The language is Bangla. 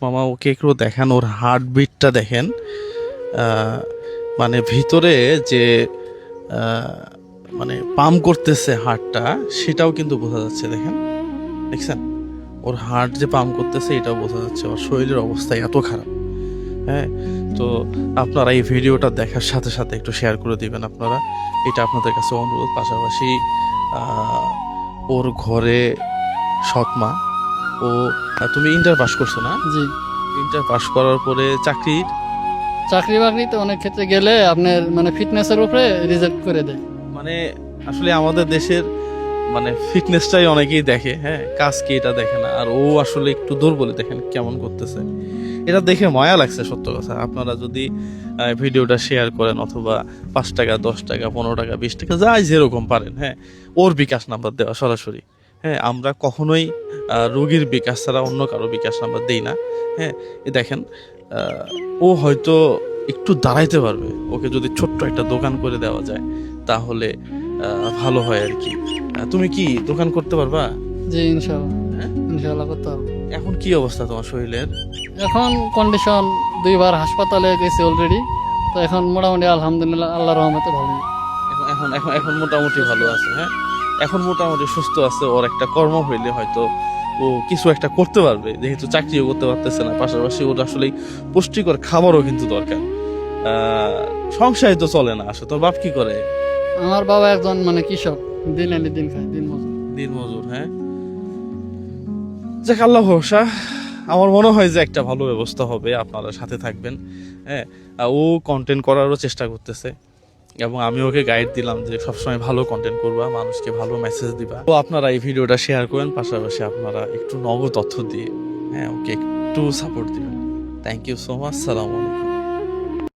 মামা ওকে একটু দেখান, ওর হার্টবিটটা দেখেন। মানে ভিতরে যে মানে পাম্প করতেছে হার্টটা, সেটাও কিন্তু বোঝা যাচ্ছে। দেখছেন ওর হার্ট যে পাম্প করতেছে, এটাও বোঝা যাচ্ছে। ওর শরীরের অবস্থা এত খারাপ। হ্যাঁ, তো আপনারা এই ভিডিওটা দেখার সাথে সাথে একটু শেয়ার করে দিবেন আপনারা, এটা আপনাদের কাছে অনুরোধ। পাশাপাশি ওর ঘরে সৎ মা, ও তুমি ইন্টার পাস করছো না? জি। ইন্টার পাস করার পরে চাকরি বাকরিতে অনেক ক্ষেত্রে গেলে আপনার মানে ফিটনেসের উপরে রিজেক্ট করে দেয়। মানে আসলে আমাদের দেশের মানে ফিটনেসটাই অনেকেই দেখে, হ্যাঁ, কাজ কি এটা দেখে না। আর ও আসলে একটু দুর্বল, দেখেন কেমন করতেছে। এটা দেখে মায়া লাগছে, সত্য কথা। আপনারা যদি ভিডিওটা শেয়ার করেন, অথবা 5 টাকা, 10 টাকা, 15 টাকা, 20 টাকা, যাই যেরকম পারেন, হ্যাঁ, ওর বিকাশ নাম্বার দেওয়া সরাসরি। হ্যাঁ, আমরা কখনোই রোগীর বিকাশ ছাড়া অন্য কারো বিকাশ নাম্বার দেই না। হ্যাঁ, এ দেখেন ও হয়তো একটু দাঁড়াইতে পারবে। ওকে যদি ছোট্ট একটা দোকান করে দেওয়া যায় তাহলে ভালো হয় আর কি। তুমি কি দোকান করতে পারবা? জি, ইনশাল্লাহ। হ্যাঁ? ইনশাল্লাহ করতে হবে। এখন কি অবস্থা তোমার শরীরের? এখন কন্ডিশন 2বার হাসপাতালে গেছি অলরেডি, তো এখন মোটামুটি আলহামদুলিল্লাহ আল্লাহর রহমতে ভালো। এখন এখন এখন এখন মোটামুটি ভালো আছে। হ্যাঁ, এখন মোটামুটি সুস্থ আছে। ওর একটা কর্ম হইলে হয়তো ও কিছু একটা করতে পারবে, যেহেতু চাকরিও করতে পারতেছে না। পাশাপাশি ওর আসলে পুষ্টিকর খাবারও কিন্তু দরকার। সংসারে তো চলে না। আসলে তোর বাপ কি করে? আমার বাবা একজন মানে কৃষক, দিন আনি দিন খায়, দিন মজুর। দিন মজুর। হ্যাঁ, যাক, আল্লাহ ভরসা। আমার মনে হয় যে একটা ভালো ব্যবস্থা হবে, আপনারা সাথে থাকবেন। হ্যাঁ, ও কন্টেন্ট করারও চেষ্টা করতেছে, এবং আমি ওকে গাইড দিলাম যে সবসময় ভালো কন্টেন্ট করবা, মানুষকে ভালো মেসেজ দিবা। তো আপনারা এই ভিডিওটা শেয়ার করেন, পাশাপাশি আপনারা একটু নগদ তথ্য দিয়ে, হ্যাঁ, ওকে একটু সাপোর্ট দিবেন। Thank you so much. সালাম আলাইকুম।